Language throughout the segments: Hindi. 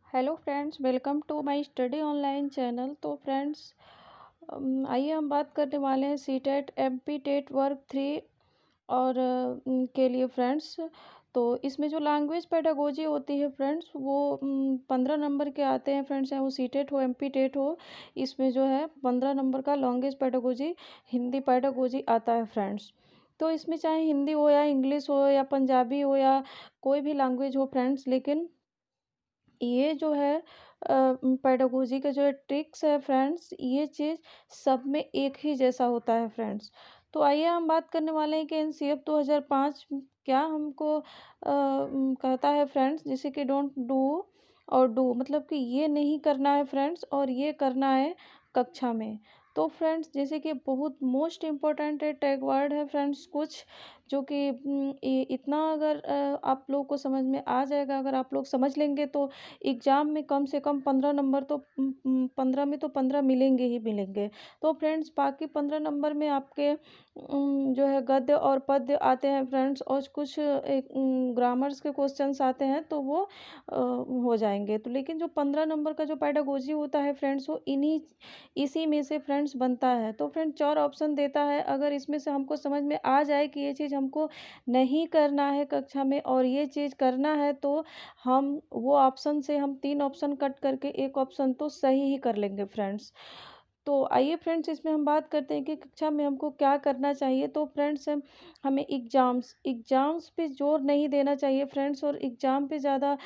Hello friends, welcome to my study online channel. तो फ्रेंड्स, आइए हम बात करने वाले हैं सीटेट एमपी टेट वर्क 3 और के लिए फ्रेंड्स। तो इसमें जो लैंग्वेज पेडागोजी होती है फ्रेंड्स, वो 15 नंबर के आते हैं फ्रेंड्स, चाहे वो सीटेट हो एमपी टेट हो। इसमें जो है 15 नंबर का लैंग्वेज पेडागोजी हिंदी पेडागोजी आता है फ्रेंड्स। तो इसमें चाहे हिंदी हो या इंग्लिश हो या पंजाबी हो या कोई भी लैंग्वेज हो फ्रेंड्स, लेकिन ये जो है पेडागोजी का जो है ट्रिक्स है फ्रेंड्स, ये चीज़ सब में एक ही जैसा होता है फ्रेंड्स। तो आइए हम बात करने वाले हैं कि एनसीएफ 2005 क्या हमको कहता है फ्रेंड्स, जैसे कि डोंट डू और डू, मतलब कि ये नहीं करना है फ्रेंड्स और ये करना है कक्षा में। तो फ्रेंड्स, जैसे कि बहुत मोस्ट इम्पोर्टेंट है टैग वर्ड है फ्रेंड्स कुछ, जो कि इतना अगर आप लोग को समझ में आ जाएगा, अगर आप लोग समझ लेंगे तो एग्ज़ाम में कम से कम 15 नंबर तो 15 में तो 15 मिलेंगे ही मिलेंगे। तो फ्रेंड्स, बाकी 15 नंबर में आपके जो है गद्य और पद्य आते हैं फ्रेंड्स, और कुछ एक ग्रामर्स के क्वेश्चंस आते हैं, तो वो हो जाएंगे। तो लेकिन जो 15 नंबर का जो पेडागोजी होता है फ्रेंड्स, वो इसी में से फ्रेंड्स बनता है। तो फ्रेंड्स, 4 ऑप्शन देता है, अगर इसमें से हमको समझ में आ जाए कि ये चीज़ हमको नहीं करना है कक्षा में और ये चीज़ करना है, तो हम वो ऑप्शन से हम 3 ऑप्शन कट करके एक ऑप्शन तो सही ही कर लेंगे फ्रेंड्स। तो आइए फ्रेंड्स, इसमें हम बात करते हैं कि कक्षा में हमको क्या करना चाहिए। तो फ्रेंड्स, हमें एग्ज़ाम्स पे ज़ोर नहीं देना चाहिए फ्रेंड्स, और एग्ज़ाम पे ज़्यादा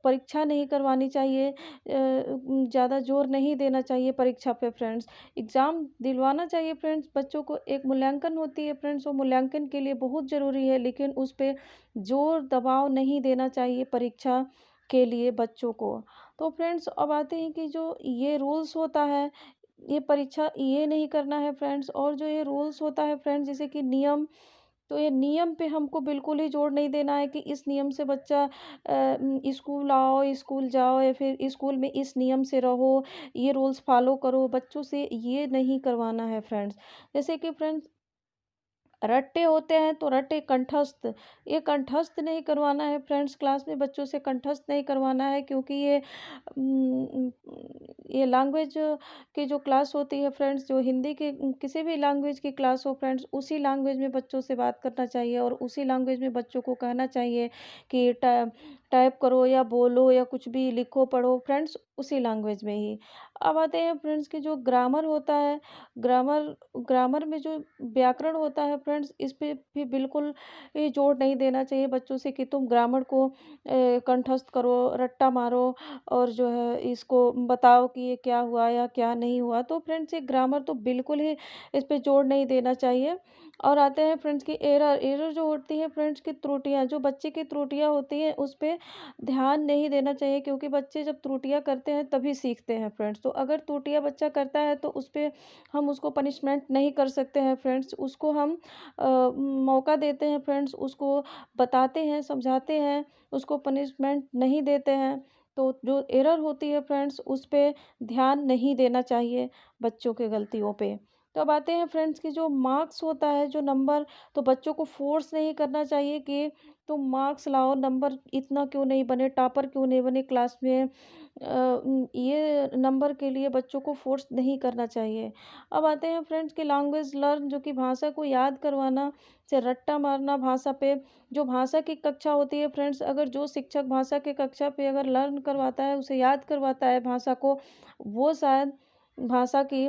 परीक्षा नहीं करवानी चाहिए, ज़्यादा ज़ोर नहीं देना चाहिए परीक्षा पे फ्रेंड्स। एग्ज़ाम दिलवाना चाहिए फ्रेंड्स, बच्चों को एक मूल्यांकन होती है फ्रेंड्स, वो मूल्यांकन के लिए बहुत ज़रूरी है, लेकिन उस पे ज़ोर दबाव नहीं देना चाहिए परीक्षा के लिए बच्चों को। तो फ्रेंड्स, अब आते हैं कि जो ये रूल्स होता है, ये परीक्षा ये नहीं करना है फ्रेंड्स, और जो ये रूल्स होता है फ्रेंड्स, जैसे कि नियम, तो ये नियम पे हमको बिल्कुल ही जोर नहीं देना है कि इस नियम से बच्चा स्कूल आओ, स्कूल जाओ, या फिर स्कूल में इस नियम से रहो, ये रूल्स फॉलो करो। बच्चों से ये नहीं करवाना है फ्रेंड्स। जैसे कि फ्रेंड्स, रट्टे होते हैं, तो रट्टे कंठस्थ, ये कंठस्थ नहीं करवाना है फ्रेंड्स, क्लास में बच्चों से कंठस्थ नहीं करवाना है, क्योंकि उम, ये लैंग्वेज की जो क्लास होती है फ्रेंड्स, जो हिंदी की किसी भी लैंग्वेज की क्लास हो फ्रेंड्स, उसी लैंग्वेज में बच्चों से बात करना चाहिए और उसी लैंग्वेज में बच्चों को कहना चाहिए कि टाइप करो या बोलो या कुछ भी लिखो पढ़ो फ्रेंड्स, उसी लैंग्वेज में ही। अब आते हैं फ्रेंड्स कि जो ग्रामर होता है, ग्रामर ग्रामर में जो व्याकरण होता है फ्रेंड्स, इस पे भी बिल्कुल ये जोर नहीं देना चाहिए बच्चों से कि तुम ग्रामर को कंठस्थ करो, रट्टा मारो और जो है इसको बताओ कि ये क्या हुआ या क्या नहीं हुआ। तो फ्रेंड्स, ये ग्रामर तो बिल्कुल ही इस पे जोर नहीं देना चाहिए। और आते हैं फ्रेंड्स की एरर जो होती है फ्रेंड्स की त्रुटियां, जो बच्चे की त्रुटियां होती हैं उस पे ध्यान नहीं देना चाहिए, क्योंकि बच्चे जब त्रुटियां करते हैं तभी सीखते हैं फ्रेंड्स। तो अगर त्रुटियां बच्चा करता है तो उस पे हम उसको पनिशमेंट नहीं कर सकते हैं फ्रेंड्स, उसको हम मौका देते हैं फ्रेंड्स, उसको बताते हैं, समझाते हैं, उसको पनिशमेंट नहीं देते हैं। तो जो एरर होती है फ्रेंड्स, उस पे ध्यान नहीं देना चाहिए बच्चों के गलतियों पे। तो अब आते हैं फ्रेंड्स कि जो मार्क्स होता है, जो नंबर, तो बच्चों को फोर्स नहीं करना चाहिए कि तुम मार्क्स लाओ, नंबर इतना क्यों नहीं बने, टॉपर क्यों नहीं बने क्लास में। ये नंबर के लिए बच्चों को फोर्स नहीं करना चाहिए। अब आते हैं फ्रेंड्स कि लैंग्वेज लर्न, जो कि भाषा को याद करवाना, से रट्टा मारना भाषा पे। जो भाषा की कक्षा होती है फ्रेंड्स, अगर जो शिक्षक भाषा की कक्षा पे अगर लर्न करवाता है, उसे याद करवाता है भाषा को, वो शायद भाषा की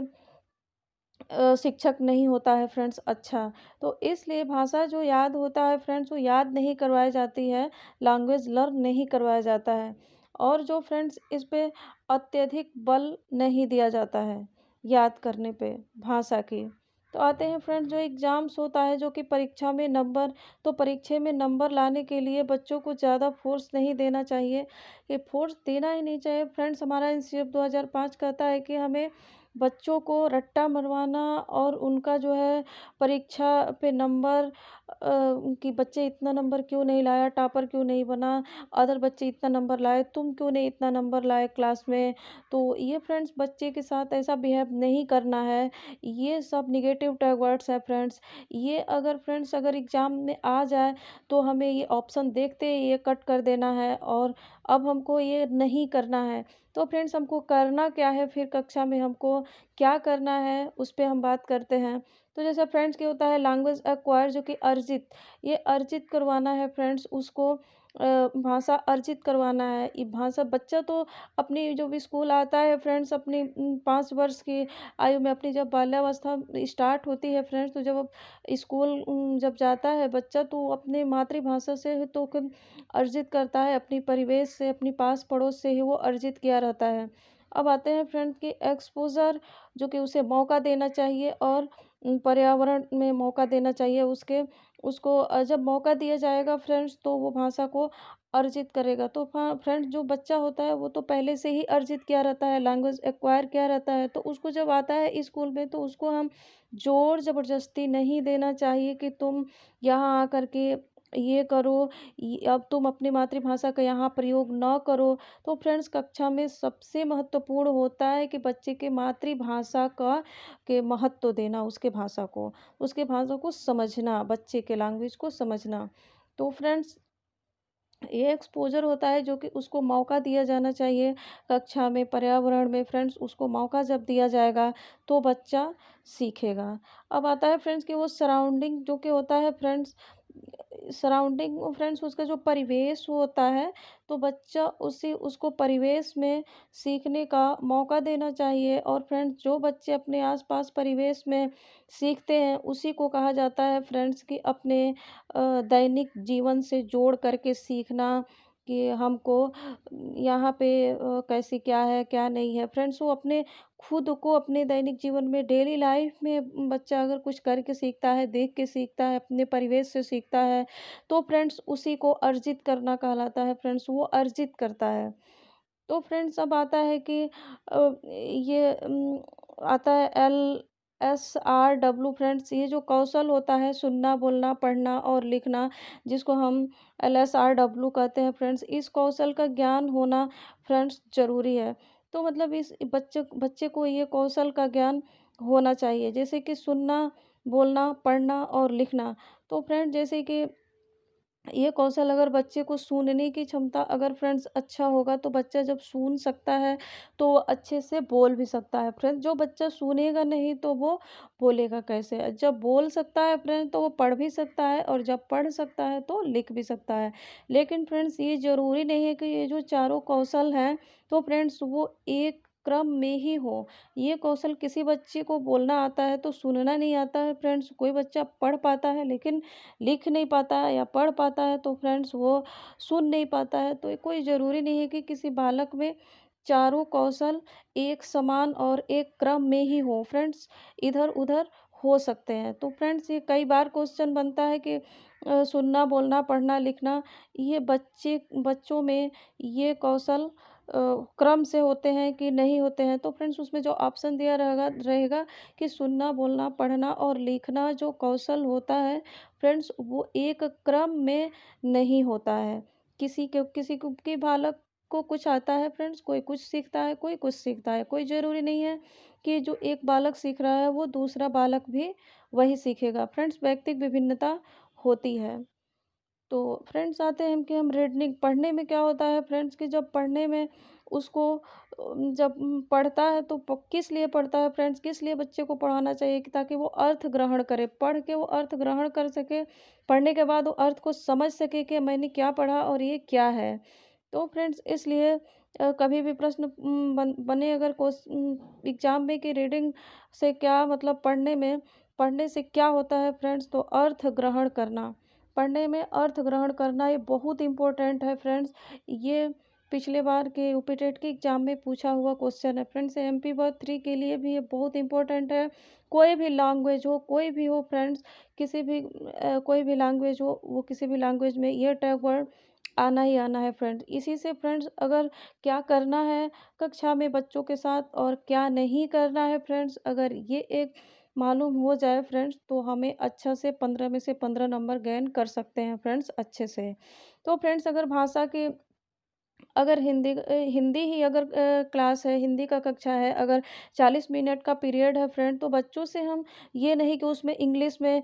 शिक्षक नहीं होता है फ्रेंड्स अच्छा। तो इसलिए भाषा जो याद होता है फ्रेंड्स, वो याद नहीं करवाई जाती है, लैंग्वेज लर्न नहीं करवाया जाता है। और जो फ्रेंड्स, इस पे अत्यधिक बल नहीं दिया जाता है याद करने पे भाषा की। तो आते हैं फ्रेंड्स, जो एग्ज़ाम्स होता है, जो कि परीक्षा में नंबर, तो परीक्षा में नंबर लाने के लिए बच्चों को ज़्यादा फोर्स नहीं देना चाहिए, ये फोर्स देना ही नहीं चाहिए फ्रेंड्स। हमारा एनसीएफ 2005 कहता है कि हमें बच्चों को रट्टा मरवाना और उनका जो है परीक्षा पे नंबर कि बच्चे इतना नंबर क्यों नहीं लाया, टॉपर क्यों नहीं बना, अदर बच्चे इतना नंबर लाए, तुम क्यों नहीं इतना नंबर लाए क्लास में। तो ये फ्रेंड्स बच्चे के साथ ऐसा बिहेव नहीं करना है। ये सब नेगेटिव टैग वर्ड्स है फ्रेंड्स। ये अगर फ्रेंड्स अगर एग्ज़ाम में आ जाए तो हमें ये ऑप्शन देखते ही ये कट कर देना है और अब हमको ये नहीं करना है। तो फ्रेंड्स हमको करना क्या है, फिर कक्षा में हमको क्या करना है उस पे हम बात करते हैं। तो जैसे फ्रेंड्स क्या होता है लैंग्वेज एक्वायर जो कि अर्जित, ये अर्जित करवाना है फ्रेंड्स उसको, भाषा अर्जित करवाना है। ये भाषा बच्चा तो अपनी जो भी स्कूल आता है फ्रेंड्स अपनी 5 वर्ष की आयु में अपनी जब बाल्यावस्था स्टार्ट होती है फ्रेंड्स, तो जब स्कूल जब जाता है बच्चा तो अपने मातृभाषा से तो खुद अर्जित करता है, अपनी परिवेश से, अपनी पास पड़ोस से ही वो अर्जित किया रहता है। अब आते हैं फ्रेंड्स कि एक्सपोज़र जो कि उसे मौका देना चाहिए और पर्यावरण में मौका देना चाहिए उसको जब मौका दिया जाएगा फ्रेंड्स तो वो भाषा को अर्जित करेगा। तो फ्रेंड्स जो बच्चा होता है वो तो पहले से ही अर्जित किया रहता है, लैंग्वेज एक्वायर किया रहता है, तो उसको जब आता है स्कूल में तो उसको हम ज़ोर ज़बरदस्ती नहीं देना चाहिए कि तुम यहाँ आकर के ये करो, अब तुम अपनी मातृभाषा का यहाँ प्रयोग न करो। तो फ्रेंड्स कक्षा में सबसे महत्वपूर्ण होता है कि बच्चे के मातृभाषा का के महत्व देना, उसके भाषा को समझना, बच्चे के लैंग्वेज को समझना। तो फ्रेंड्स ये एक्सपोज़र होता है जो कि उसको मौका दिया जाना चाहिए कक्षा में, पर्यावरण में फ्रेंड्स उसको मौका जब दिया जाएगा तो बच्चा सीखेगा। अब आता है फ्रेंड्स कि वो सराउंडिंग जो कि होता है फ्रेंड्स, सराउंडिंग फ्रेंड्स उसका जो परिवेश होता है, तो बच्चा उसी उसको परिवेश में सीखने का मौका देना चाहिए और फ्रेंड्स जो बच्चे अपने आस-पास परिवेश में सीखते हैं, उसी को कहा जाता है फ्रेंड्स कि अपने दैनिक जीवन से जोड़ करके सीखना कि हमको यहाँ पे कैसे क्या है, क्या नहीं है। फ्रेंड्स वो अपने खुद को अपने दैनिक जीवन में डेली लाइफ में बच्चा अगर कुछ करके सीखता है, देख के सीखता है, अपने परिवेश से सीखता है, तो फ्रेंड्स उसी को अर्जित करना कहलाता है फ्रेंड्स, वो अर्जित करता है। तो फ्रेंड्स अब आता है कि ये आता है LSRW फ्रेंड्स, ये जो कौशल होता है सुनना, बोलना, पढ़ना और लिखना, जिसको हम LSRW कहते हैं फ्रेंड्स, इस कौशल का ज्ञान होना फ्रेंड्स ज़रूरी है। तो मतलब इस बच्चे बच्चे को ये कौशल का ज्ञान होना चाहिए, जैसे कि सुनना, बोलना, पढ़ना और लिखना। तो फ्रेंड्स जैसे कि ये कौशल अगर बच्चे को सुनने की क्षमता अगर फ्रेंड्स अच्छा होगा तो बच्चा जब सुन सकता है तो वो अच्छे से बोल भी सकता है फ्रेंड्स। जो बच्चा सुनेगा नहीं तो वो बोलेगा कैसे। जब बोल सकता है फ्रेंड्स तो वो पढ़ भी सकता है और जब पढ़ सकता है तो लिख भी सकता है। लेकिन फ्रेंड्स ये ज़रूरी नहीं है कि ये जो चारों कौशल हैं तो फ्रेंड्स वो एक क्रम में ही हो। ये कौशल किसी बच्चे को बोलना आता है तो सुनना नहीं आता है फ्रेंड्स। कोई बच्चा पढ़ पाता है लेकिन लिख नहीं पाता है या पढ़ पाता है तो फ्रेंड्स वो सुन नहीं पाता है। तो ये कोई ज़रूरी नहीं है कि किसी बालक में चारों कौशल एक समान और एक क्रम में ही हो फ्रेंड्स, इधर-उधर हो सकते हैं। तो फ्रेंड्स ये कई बार क्वेश्चन बनता है कि सुनना, बोलना, पढ़ना, लिखना, ये बच्चों में ये कौशल क्रम से होते हैं कि नहीं होते हैं। तो फ्रेंड्स उसमें जो ऑप्शन दिया रहेगा रहेगा कि सुनना, बोलना, पढ़ना और लिखना जो कौशल होता है फ्रेंड्स वो एक क्रम में नहीं होता है। किसी को के बालक को कुछ आता है फ्रेंड्स, कोई कुछ सीखता है, कोई कुछ सीखता है। कोई ज़रूरी नहीं है कि जो एक बालक सीख रहा है वो दूसरा बालक भी वही सीखेगा। फ्रेंड्स व्यक्तिक विभिन्नता होती है। तो फ्रेंड्स आते हैं कि हम रीडनिंग पढ़ने में क्या होता है फ्रेंड्स कि जब पढ़ने में उसको जब पढ़ता है तो किस लिए पढ़ता है फ्रेंड्स, किस लिए बच्चे को पढ़ाना चाहिए कि ताकि वो अर्थ ग्रहण करे, पढ़ के वो अर्थ ग्रहण कर सके, पढ़ने के बाद वो अर्थ को समझ सके कि मैंने क्या पढ़ा और ये क्या है। तो फ्रेंड्स इसलिए कभी भी प्रश्न बने अगर एग्जाम में कि रीडिंग से क्या मतलब पढ़ने से क्या होता है फ्रेंड्स, तो अर्थ ग्रहण करना, पढ़ने में अर्थ ग्रहण करना ये बहुत इम्पोर्टेंट है फ्रेंड्स। ये पिछले बार के यूपी टेट के एग्जाम में पूछा हुआ क्वेश्चन है फ्रेंड्स। MP वर्ग 3 के लिए भी ये बहुत इम्पोर्टेंट है। कोई भी लैंग्वेज हो, कोई भी हो फ्रेंड्स, किसी भी कोई भी लैंग्वेज हो, वो किसी भी लैंग्वेज में ये टैग वर्ड आना ही आना है फ्रेंड्स। इसी से फ्रेंड्स अगर क्या करना है कक्षा में बच्चों के साथ और क्या नहीं करना है फ्रेंड्स, अगर ये एक मालूम हो जाए फ्रेंड्स, तो हमें अच्छा से 15 में से 15 नंबर गेन कर सकते हैं फ्रेंड्स अच्छे से। तो फ्रेंड्स अगर भाषा की अगर हिंदी ही अगर क्लास है, हिंदी का कक्षा है, अगर 40 मिनट का पीरियड है फ्रेंड, तो बच्चों से हम ये नहीं कि उसमें इंग्लिश में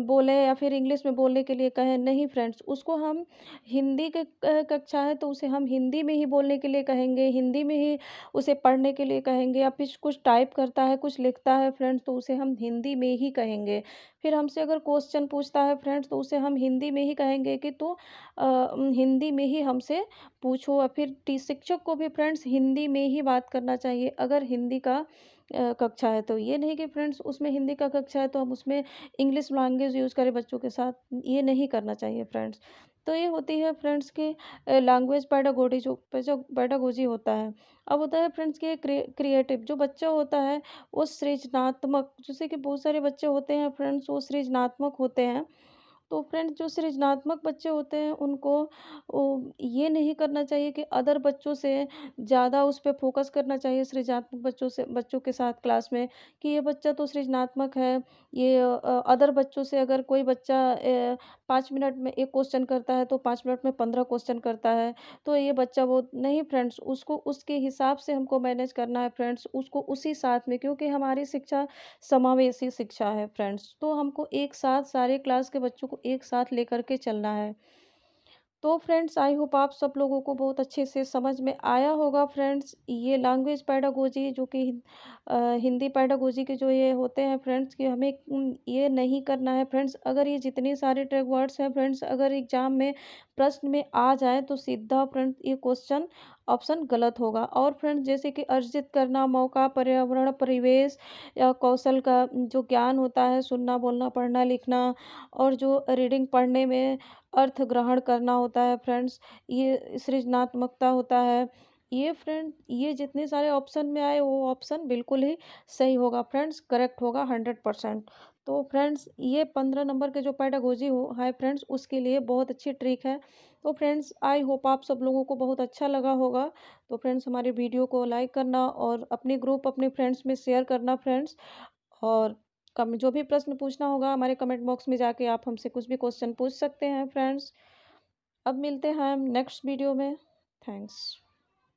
बोलें या फिर इंग्लिश में बोलने के लिए कहें, नहीं फ्रेंड्स, उसको हम हिंदी के कक्षा है तो उसे हम हिंदी में ही बोलने के लिए कहेंगे, हिंदी में ही उसे पढ़ने के लिए कहेंगे, या फिर कुछ टाइप करता है, कुछ लिखता है फ्रेंड्स, तो उसे हम हिंदी में ही कहेंगे। फिर हमसे अगर क्वेश्चन पूछता है फ्रेंड्स, तो उसे हम हिंदी में ही कहेंगे कि तू हिंदी में ही हमसे पूछो। और फिर टी शिक्षक को भी फ्रेंड्स हिंदी में ही बात करना चाहिए अगर हिंदी का कक्षा है तो। ये नहीं कि फ्रेंड्स उसमें हिंदी का कक्षा है तो हम उसमें इंग्लिश लैंग्वेज यूज़ करें बच्चों के साथ, ये नहीं करना चाहिए फ्रेंड्स। तो ये होती है फ्रेंड्स की लैंग्वेज पेडागोजी जो पेडागोजी होता है। अब होता है फ्रेंड्स कि क्रिएटिव जो बच्चा होता है वो सृजनात्मक, जैसे कि बहुत सारे बच्चे होते हैं फ्रेंड्स वो सृजनात्मक होते हैं। तो फ्रेंड्स जो सृजनात्मक बच्चे होते हैं उनको ये नहीं करना चाहिए कि अदर बच्चों से ज़्यादा उस पे फ़ोकस करना चाहिए सृजनात्मक बच्चों के साथ क्लास में, कि ये बच्चा तो सृजनात्मक है, ये अदर बच्चों से अगर कोई बच्चा 5 मिनट में 1 क्वेश्चन करता है तो 5 मिनट में 15 क्वेश्चन करता है, तो ये बच्चा वो नहीं फ्रेंड्स, उसको उसके हिसाब से हमको मैनेज करना है फ्रेंड्स, उसको उसी साथ में, क्योंकि हमारी शिक्षा समावेशी शिक्षा है फ्रेंड्स, तो हमको एक साथ सारे क्लास के बच्चों को एक साथ लेकर के चलना है। तो फ्रेंड्स आई होप आप सब लोगों को बहुत अच्छे से समझ में आया होगा फ्रेंड्स, ये लैंग्वेज पेडागोजी जो कि हिंदी पेडागोजी के जो ये होते हैं फ्रेंड्स, कि हमें ये नहीं करना है फ्रेंड्स। अगर ये जितने सारे ट्रैक वर्ड्स हैं फ्रेंड्स, अगर एग्जाम में प्रश्न में आ जाए तो सीधा फ्रेंड्स ये क्वेश्चन ऑप्शन गलत होगा। और फ्रेंड्स जैसे कि अर्जित करना, मौका, पर्यावरण, परिवेश या कौशल का जो ज्ञान होता है, सुनना, बोलना, पढ़ना, लिखना, और जो रीडिंग पढ़ने में अर्थ ग्रहण करना होता है फ्रेंड्स, ये सृजनात्मकता होता है। ये फ्रेंड ये जितने सारे ऑप्शन में आए वो ऑप्शन बिल्कुल ही सही होगा फ्रेंड्स, करेक्ट होगा 100%। तो फ्रेंड्स ये 15 नंबर के जो पेडागोजी हो है फ्रेंड्स उसके लिए बहुत अच्छी ट्रिक है। तो फ्रेंड्स आई होप आप सब लोगों को बहुत अच्छा लगा होगा। तो फ्रेंड्स हमारे वीडियो को लाइक करना और अपने ग्रुप अपने फ्रेंड्स में शेयर करना फ्रेंड्स। और कम जो भी प्रश्न पूछना होगा हमारे कमेंट बॉक्स में जाके आप हमसे कुछ भी क्वेश्चन पूछ सकते हैं फ्रेंड्स। अब मिलते हैं हम नेक्स्ट वीडियो में। थैंक्स।